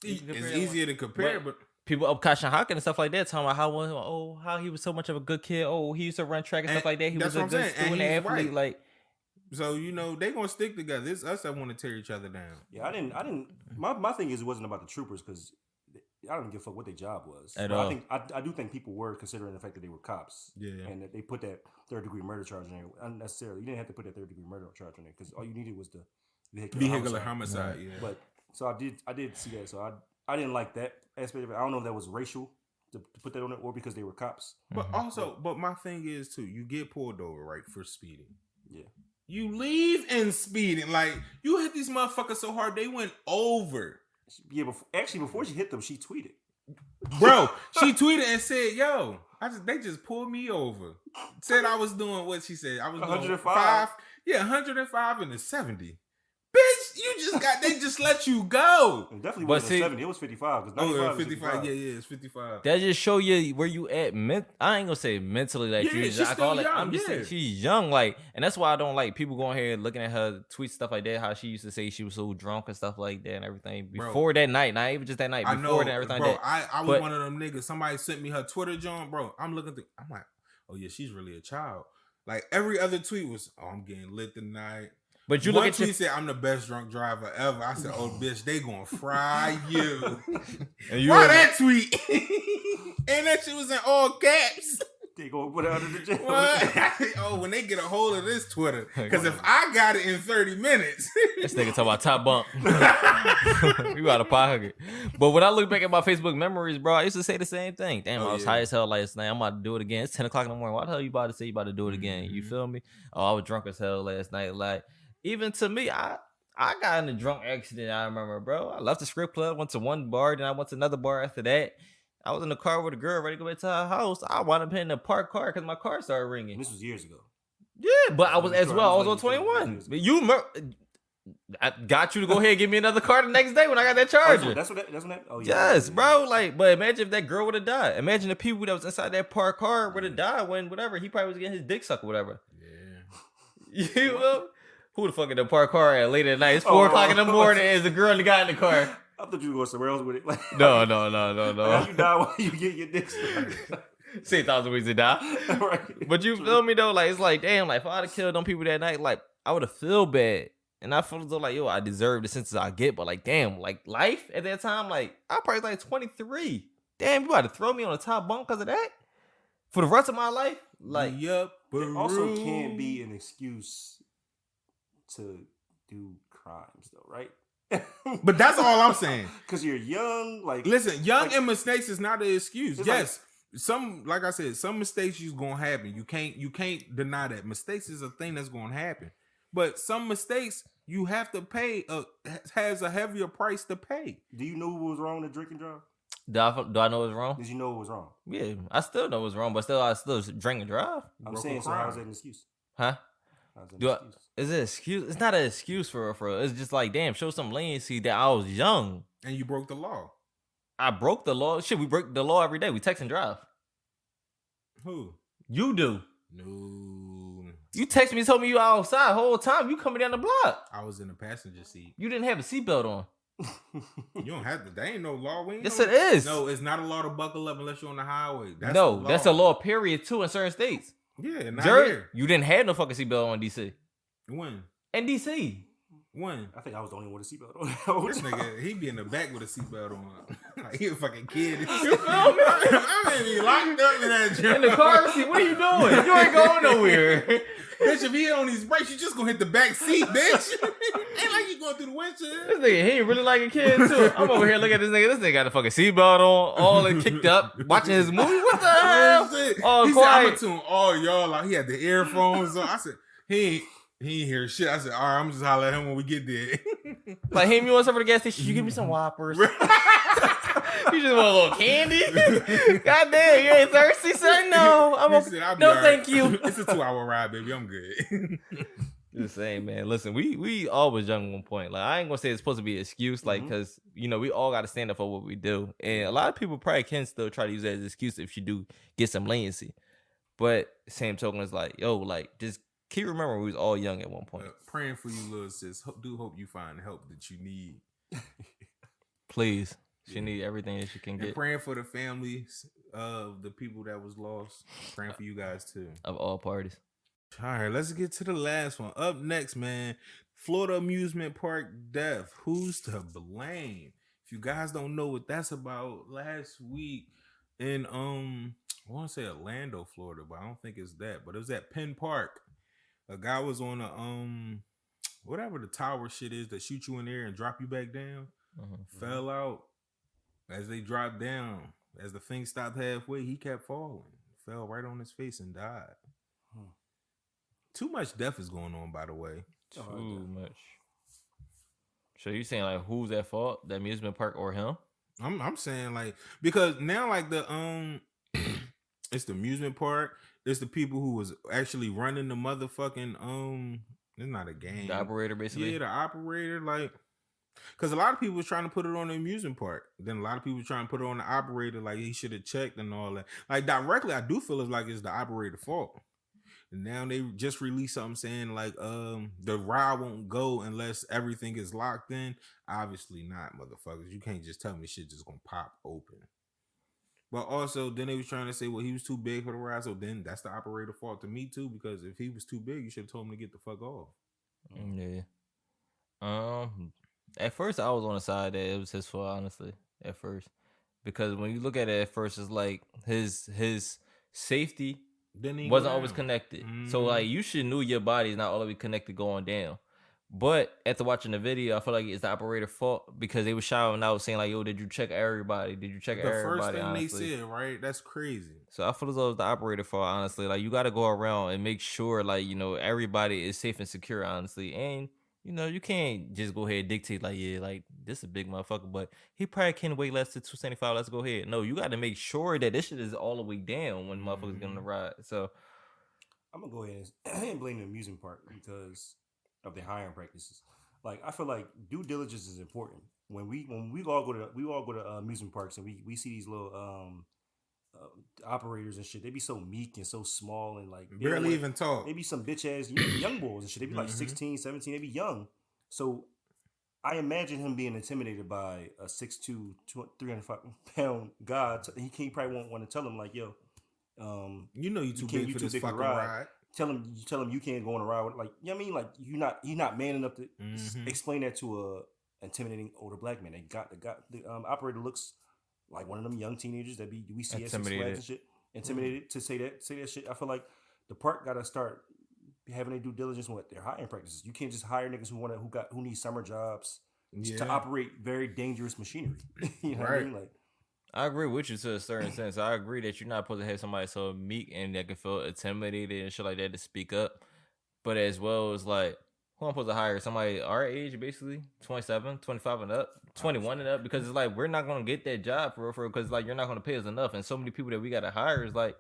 It's easier to compare, but people up Kashan Hawkins and stuff like that talking about how he was so much of a good kid. Oh, he used to run track and stuff like that. He was a good student athlete. Right. Like, so they gonna stick together. It's us that want to tear each other down. Yeah, I didn't. My thing is, it wasn't about the troopers because I don't give a fuck what their job was. At all. I do think people were considering the fact that they were cops. Yeah, and that they put that 3rd-degree murder charge in there unnecessarily. You didn't have to put that 3rd-degree murder charge in there because all you needed was the vehicular homicide. Yeah. But so I did see that. So I didn't like that aspect of it. I don't know if that was racial to put that on it or because they were cops. But but my thing is too, you get pulled over, right, for speeding. Yeah. You leave and speeding. Like, you hit these motherfuckers so hard they went over. Yeah, before she hit them, she tweeted. Bro, she tweeted and said, "Yo, they just pulled me over." Said I was doing what she said. I was 105. Yeah, 105 and a 70. Bitch, they just let you go. It definitely wasn't 70. It was 55. 55. Yeah, it's 55. that just show you where you at. I ain't gonna say mentally like Yeah, you. she's I call still it. young, I'm just saying she's young, like, and that's why I don't like people going here looking at her tweets stuff like that. How she used to say she was so drunk and stuff like that and everything before that night. Not even just that night. Before that, everything. Bro, I was one of them niggas. Somebody sent me her Twitter, John. Bro, I'm looking through. I'm like, oh yeah, she's really a child. Like, every other tweet was, oh, I'm getting lit tonight. But you One look at tweet said, I'm the best drunk driver ever. I said, oh, bitch, they gonna fry you. and you Why that tweet? And that shit was in all caps. They gonna put it out of the jail. Oh, when they get a hold of this Twitter. Because if I got it in 30 minutes. This nigga talking about top bump. You out of pocket. But when I look back at my Facebook memories, bro, I used to say the same thing. Damn, I was high as hell last night. I'm about to do it again. It's 10 o'clock in the morning. Why the hell you about to say you about to do it again? You feel me? Oh, I was drunk as hell last night. Like, even to me, I got in a drunk accident, I remember, bro. I left the strip club, went to one bar, then I went to another bar after that. I was in the car with a girl ready to go back to her house. I wound up hitting a parked car because my car started ringing. This was years ago. Yeah, but I was as well. I was on 21. But I got you to go ahead and give me another car the next day when I got that Charger. That's what that. Oh yeah. Yes, bro. Like, but imagine if that girl would have died. Imagine the people that was inside that parked car would have died when whatever he probably was getting his dick sucked or whatever. Yeah. You know? Who the fuck in the parked car at late at night? It's 4 o'clock in the morning. Is the girl that got in the car? I thought you were going somewhere else with it. Like, No. Like, you die while you get your dick sucked. 6,000 ways to die. Right. But you feel me though? Like, it's like, damn, like if I'd have killed them people that night, like I would have feel bad. And I feel as though like, yo, I deserve the sentences I get. But like, damn, like life at that time, like I probably like 23. Damn, you about to throw me on the top bunk because of that? For the rest of my life? Like, yep. It also can't be an excuse to do crimes though, right? But that's all I'm saying. Because you're young, like, listen, and mistakes is not an excuse. Yes, like, like I said, some mistakes is gonna happen. You can't deny that mistakes is a thing that's gonna happen. But some mistakes you have to pay has a heavier price to pay. Do you know what was wrong to drink and drive? Do I know it's wrong? Did you know it was wrong? Yeah, I still know it's wrong, but I still drink and drive. I'm saying, so how is that an excuse? Huh? Is it an excuse? It's not an excuse for real. It's just like, damn, show some leniency that I was young. And you broke the law. I broke the law. Shit, we break the law every day. We text and drive. Who? You do. No. You text me and told me you outside the whole time. You coming down the block. I was in the passenger seat. You didn't have a seatbelt on. You don't have to. There ain't no law. Yes, it is. No, it's not a law to buckle up unless you're on the highway. That's a law, period, too, in certain states. Yeah, not Jersey, here. you didn't have no fucking seatbelt on DC. When? In DC. When? I think I was the only one with a seatbelt on. This nigga, he be in the back with a seatbelt on. Like he a fucking kid. You feel me? I'm be locked up in that joint. In the car seat. What are you doing? You ain't going nowhere. Bitch, if he hit on these brakes, you just gonna hit the back seat, bitch. Ain't like you going through the windshield. This nigga, he really like a kid too. I'm over here looking at this nigga. This nigga got a fucking seatbelt on, all and kicked up, watching his movie. What the hell? All he quiet. said, I'm gonna tune all y'all out. He had the earphones on. I said, he ain't hear shit. I said, all right, I'm just holler at him when we get there. Like, hey, you want something for the gas station? You give me some Whoppers. You just want a little candy? God damn, you ain't thirsty, son? No, I'm okay. No, thank you. It's a 2-hour ride, baby. I'm good. Just saying, man. Listen, we always young at one point. Like, I ain't gonna say it's supposed to be an excuse, like, because we all got to stand up for what we do, and a lot of people probably can still try to use that as an excuse if you do get some leniency. But same token is like, yo, like, just keep remembering we was all young at one point. Praying for you, little sis. Hope you find help that you need. Please. She need everything that she can and get. Praying for the families of the people that was lost. Praying for you guys too. Of all parties. All right, let's get to the last one. Up next, man, Florida amusement park death. Who's to blame? If you guys don't know what that's about, last week in I want to say Orlando, Florida, but I don't think it's that. But it was at Penn Park. A guy was on a whatever the tower shit is that shoot you in the air and drop you back down. Fell out. As they dropped down, as the thing stopped halfway, he kept falling. Fell right on his face and died. Too much death is going on, by the way. Too much. So you saying like who's at fault? The amusement park or him? I'm saying like because now like the it's the amusement park. It's the people who was actually running the motherfucking it's not a game. The operator basically. Yeah, the operator like. Because a lot of people was trying to put it on the amusement park. Then a lot of people trying to put it on the operator, like he should have checked and all that. Like directly, I do feel like it's the operator's fault. And now they just released something saying like the ride won't go unless everything is locked in. Obviously not, motherfuckers. You can't just tell me shit just gonna pop open. But also, then they was trying to say, well, he was too big for the ride. So then that's the operator's fault to me too, because if he was too big, you should have told him to get the fuck off. Yeah. At first, I was on the side that it was his fault, honestly, at first. Because when you look at it at first, it's like his safety wasn't always connected. So, like, you should know your body is not always connected going down. But after watching the video, I feel like it's the operator's fault because they were shouting out saying, like, yo, did you check everybody? Did you check everybody? The first thing honestly? they said, right? That's crazy. So I feel as though it's the operator's fault, honestly. Like, you got to go around and make sure, like, you know, everybody is safe and secure, honestly. And you know, you can't just go ahead and dictate like, yeah, like this is a big motherfucker, but he probably can't weigh less than 275. Let's go ahead. No, you got to make sure that this shit is all the way down when motherfuckers get on the ride. So I'm gonna go ahead and blame the amusement park because of their hiring practices. Like I feel like due diligence is important. When we all go to amusement parks and we see these little operators and shit. They be so meek and so small and like barely even talk. They be some bitch ass young boys and shit. They be like 16, 17. They be young. So I imagine him being intimidated by a 6'2", 305-pound guy. He probably won't want to tell him like, yo, you know you too big for this fucking ride. Tell him you can't go on a ride with, like, you know what I mean? Like you're not man enough to explain that to a intimidating older black man. The operator looks like one of them young teenagers that we see at Six Flags and shit. Intimidated to say that shit. I feel like the park gotta start having their due diligence with their hiring practices. You can't just hire niggas who need summer jobs to operate very dangerous machinery. You know what I mean? Like, I agree with you to a certain sense. I agree that you're not supposed to have somebody so meek and that can feel intimidated and shit like that to speak up. But as well as like, who I'm supposed to hire? Somebody our age, basically, 27, 25 and up, 21 and up, because it's like, we're not going to get that job for real, because like, you're not going to pay us enough. And so many people that we got to hire is like,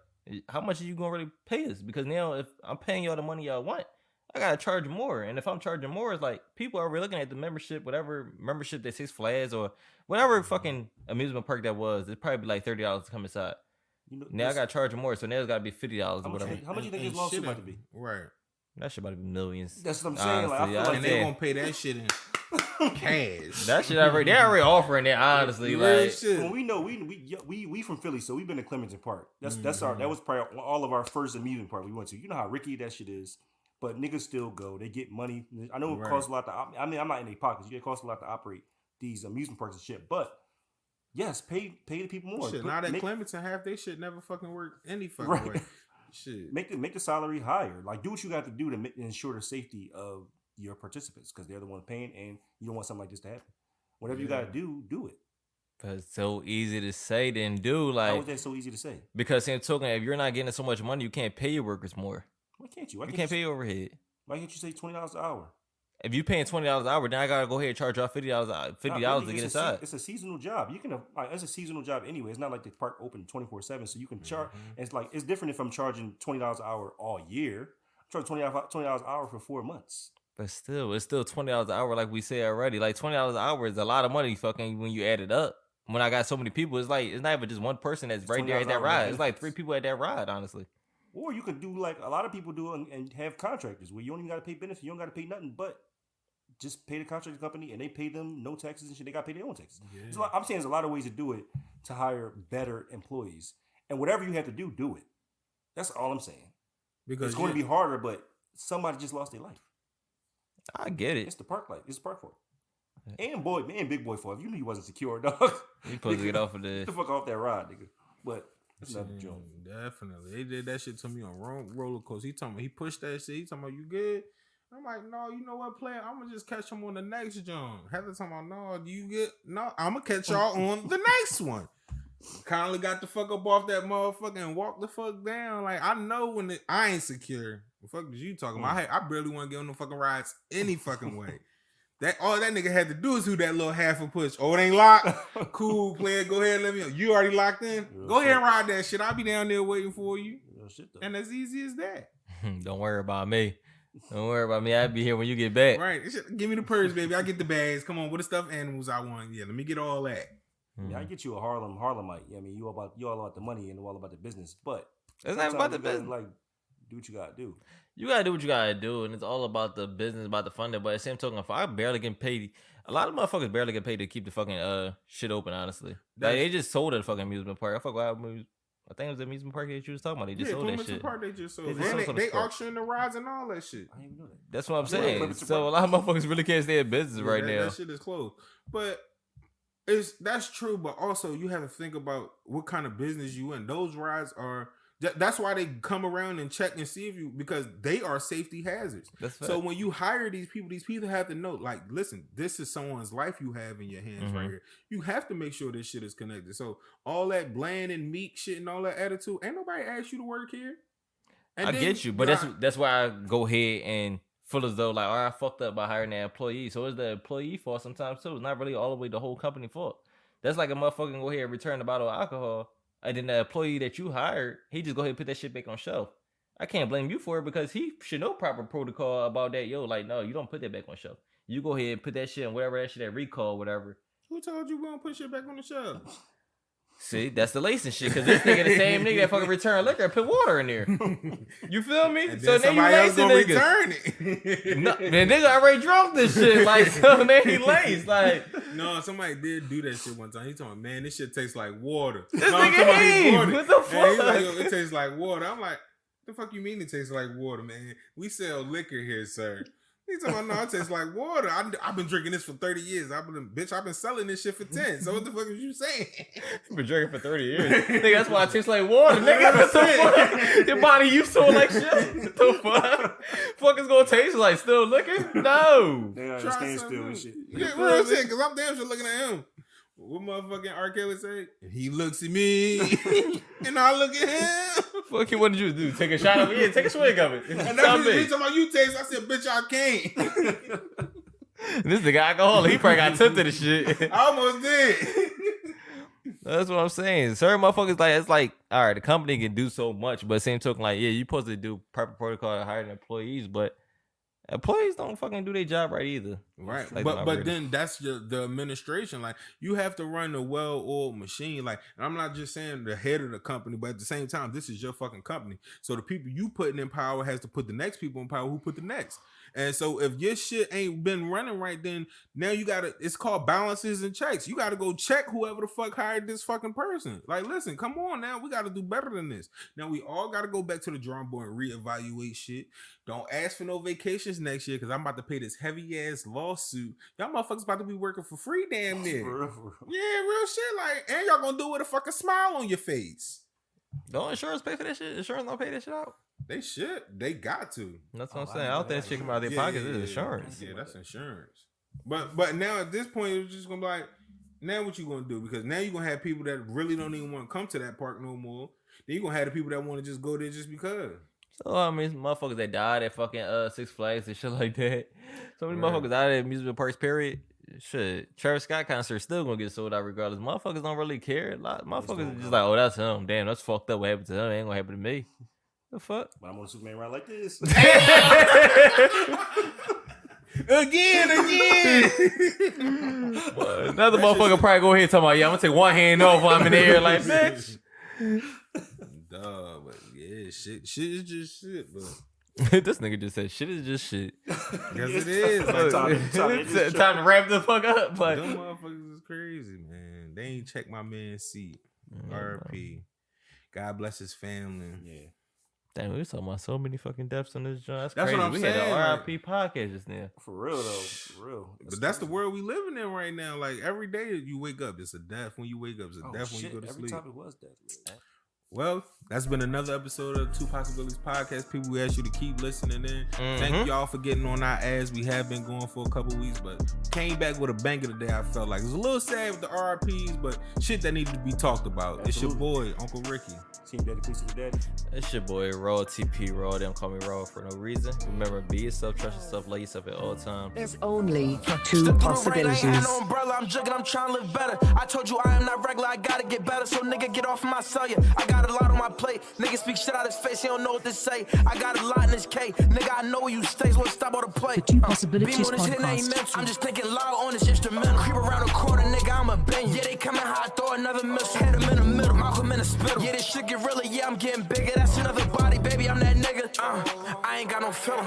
how much are you going to really pay us? Because now if I'm paying y'all the money y'all want, I got to charge more. And if I'm charging more, it's like, people are really looking at the membership, whatever membership that Six Flags or whatever fucking amusement park that was, it'd probably be like $30 to come inside. You know, now I got to charge more, so now it's got to be $50 or whatever. How much do you think his lawsuit about to be? Right. That shit about to be millions. That's what I'm saying. Honestly, like, I feel like they're gonna pay that shit in cash. That shit already, they're already offering it. Honestly, like well, we know we from Philly, so we've been to Clemington Park. That was probably all of our first amusement park we went to. You know how Rickie that shit is, but niggas still go. They get money. I know it costs a lot to. I mean, I'm not in their pockets. It costs a lot to operate these amusement parks and shit, but. Yes, pay the people more. Shit, now that Clemington half they shit never fucking work any fucking way. Shit. Make the salary higher. Like, do what you got to do to ensure the safety of your participants, because they're the ones paying, and you don't want something like this to happen. Whatever you got to do it. But it's so easy to say than do. Like, how is that so easy to say? Because same token, if you're not getting so much money, you can't pay your workers more. Why can't you? You can't pay your overhead. Why can't you say $20 an hour? If you paying $20 an hour, then I gotta go ahead and charge y'all $50 to get inside. It's a seasonal job. You can it's a seasonal job anyway. It's not like the park open 24/7, so you can charge. It's like it's different if I'm charging $20 an hour all year. I'm charging $20 an hour for 4 months. But still, it's still $20 an hour, like we said already. Like $20 an hour is a lot of money, fucking when you add it up. When I got so many people, it's like it's not even just one person that's right there at that ride. It's like 3 people at that ride, honestly. Or you could do like a lot of people do and have contractors where you don't even got to pay benefits. You don't got to pay nothing but just pay the contracting company and they pay them no taxes and shit. They got to pay their own taxes. Yeah. I'm saying there's a lot of ways to do it to hire better employees. And whatever you have to do it. That's all I'm saying. Because it's going to be harder, but somebody just lost their life. I get it. It's the park life. It's the park fault. And big boy fault. If you knew he wasn't secure, dog. You supposed to get off of Get the fuck off that ride, nigga. But it's not a joke. Definitely. They did that shit to me on roller coaster. He pushed that shit. He talking about, you good? I'm like, no, you know what, player? I'm going to just catch him on the next jump. Heather talking about, no, do you get? No, I'm going to catch y'all on the next one. Kindly got the fuck up off that motherfucker and walked the fuck down. Like, I know when I ain't secure. The fuck is you talking about? I barely want to get on no fucking rides any fucking way. All that nigga had to do is do that little half a push. Oh, it ain't locked? Cool, player. Go ahead, let me know. You already locked in? Go ahead and ride that shit. I'll be down there waiting for you. And as easy as that. Don't worry about me. Don't worry about me. I'll be here when you get back. Right. Give me the purse, baby. I get the bags. Come on, what the stuffed animals I want? Yeah, let me get all that. Yeah, I get you a Harlemite. I mean, you all about the money and all about the business, but it's not about the business. Like, do what you gotta do. You gotta do what you gotta do, and it's all about the business, about the funding. But at the same token, I barely get paid. A lot of motherfuckers barely get paid to keep the fucking shit open. Honestly, like they just sold the fucking amusement park. I think it was the amusement park that you was talking about. They just sold that shit. Park they just sold. They auction the rides and all that shit. I didn't even know that. That's what I'm saying. So a lot of motherfuckers really can't stay in business right now. That shit is closed. But that's true. But also you have to think about what kind of business you in. Those rides are. That's why they come around and check and see if you, because they are safety hazards. So when you hire these people have to know, like, listen, this is someone's life you have in your hands right here. You have to make sure this shit is connected. So all that bland and meek shit and all that attitude, ain't nobody asked you to work here. And I get you, but that's why I go ahead and feel as though like, all right, I fucked up by hiring that employee. So it's the employee fault sometimes too. It's not really all the way the whole company fault. That's like a motherfucker go ahead and return the bottle of alcohol. And then the employee that you hired, he just go ahead and put that shit back on shelf. I can't blame you for it because he should know proper protocol about that. Yo, like, no, you don't put that back on shelf. You go ahead and put that shit in whatever that shit that recall, whatever. Who told you we don't put shit back on the shelf? See, that's the lacing shit. Because this nigga the same nigga that fucking return liquor and put water in there. You feel me? And so then you lacing niggas. Return it. No, man, nigga already drunk this shit. Like, so man, he laced. Like, no, somebody did do that shit one time. He told me, man, this shit tastes like water. This nigga what the fuck? And he's like, yo, it tastes like water. I'm like, the fuck you mean it tastes like water, man? We sell liquor here, sir. He's talking about, no, it tastes like water. I've been drinking this for 30 years. I've been selling this shit for 10. So what the fuck is you saying? You've been drinking for 30 years. Nigga, that's why it tastes like water. Nigga, what the fuck? Your body used to it like shit. What the fuck? Fuck is gonna taste like still liquor? No. They understand still and shit. Yeah, real shit, because I'm damn sure looking at him. What motherfucking R. Kelly say? He looks at me, and I look at him. Fuck you, what did you do? Take a shot of it? Yeah, take a swig of it. And that's what he's talking about. You taste. I said, bitch, I can't. This nigga alcoholic. He probably got tempted to shit. I almost did. That's what I'm saying. Certain motherfuckers, like, it's like, all right, the company can do so much, but same token, like, yeah, you supposed to do proper protocol to hire employees, but employees don't fucking do their job right either. Right. Like, but then that's the administration. Like, you have to run a well-oiled machine. Like, and I'm not just saying the head of the company, but at the same time, this is your fucking company. So the people you putting in power has to put the next people in power who put the next. And so if your shit ain't been running right, then now you gotta, it's called balances and checks. You gotta go check whoever the fuck hired this fucking person. Like, listen, come on now. We gotta do better than this. Now we all gotta go back to the drawing board and reevaluate shit. Don't ask for no vacations next year because I'm about to pay this heavy ass lawsuit. Y'all motherfuckers about to be working for free damn near. Yeah, real shit. Like, and y'all gonna do it with a fucking smile on your face. Don't insurance pay for that shit? Insurance don't pay that shit out? They should. They got to. That's what I'm saying. I don't think that shit come out of their pockets. It's insurance. Yeah, that's insurance. But now at this point, it's just gonna be like, now what you gonna do? Because now you're gonna have people that really don't even want to come to that park no more. Then you're gonna have the people that want to just go there just because. So I mean, motherfuckers that died at fucking Six Flags and shit like that. So many motherfuckers died at amusement parks. Period. Shit, Travis Scott concert still gonna get sold out regardless. Motherfuckers don't really care. A lot motherfuckers are just like, oh, that's him. Damn, that's fucked up. What happened to him? It ain't gonna happen to me. The fuck? But I'm on a Superman ride like this. Again. Well, another motherfucker probably go ahead and talk about, yeah, I'm gonna take one hand off while I'm in the air, like, bitch. Duh, but yeah, Yeah, shit is just shit, but. This nigga just said shit is just shit. Yes, it is. Like, time to wrap the fuck up. But them motherfuckers is crazy, man. They ain't check my man's seat. R.I.P. God bless his family. Yeah. Damn, we was talking about so many fucking deaths on this joint. That's crazy. What I'm we saying. had an an R.I.P. podcast just now. For real though, for real. But that's the world we living in right now. Like every day you wake up, it's a death. When you wake up, it's a death. When you go to every sleep. topic was death. Well, that's been another episode of Two Possibilities Podcast. People, we ask you to keep listening in. Thank y'all for getting on our ass. We have been going for a couple weeks, but came back with a banger today. I felt like it was a little sad with the RIPs, but shit that needed to be talked about. Absolutely. It's your boy, Uncle Ricky. Team Daddy, please to the daddy. It's your boy, Raw TP Raw. They don't call me Raw for no reason. Remember, be yourself, trust yourself, love yourself at all times. There's only two possibilities. I ain't no umbrella, I'm jugging, I'm trying to live better. I told you I am not regular, I gotta get better. So nigga, get off my cellular. I got a lot on my plate. Nigga speak shit out his face, he don't know what to say. I got a lot in this K. Nigga, I know where you stay, so let's stop all the play. The Two Possibilities Podcast. I'm just thinking loud on this instrumental. Creep around the corner, nigga, I'm a bang. Yeah, they coming hot, throw another missile. Hit him in the middle, Malcolm in the spittle. Yeah, this shit get really, yeah, I'm getting bigger. That's another body, baby, I'm that nigga. I ain't got no feeling.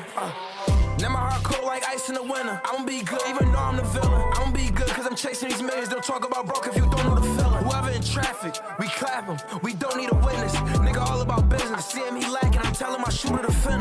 Now my heart cold like ice in the winter. I'ma be good, even though I'm the villain. I'ma be good, cause I'm chasing these millions. Don't talk about broke if you don't know the feeling. Whoever in traffic, we clap him. We don't need a witness. Nigga, all about business. I see him, he lacking. I'm telling my shooter to finish.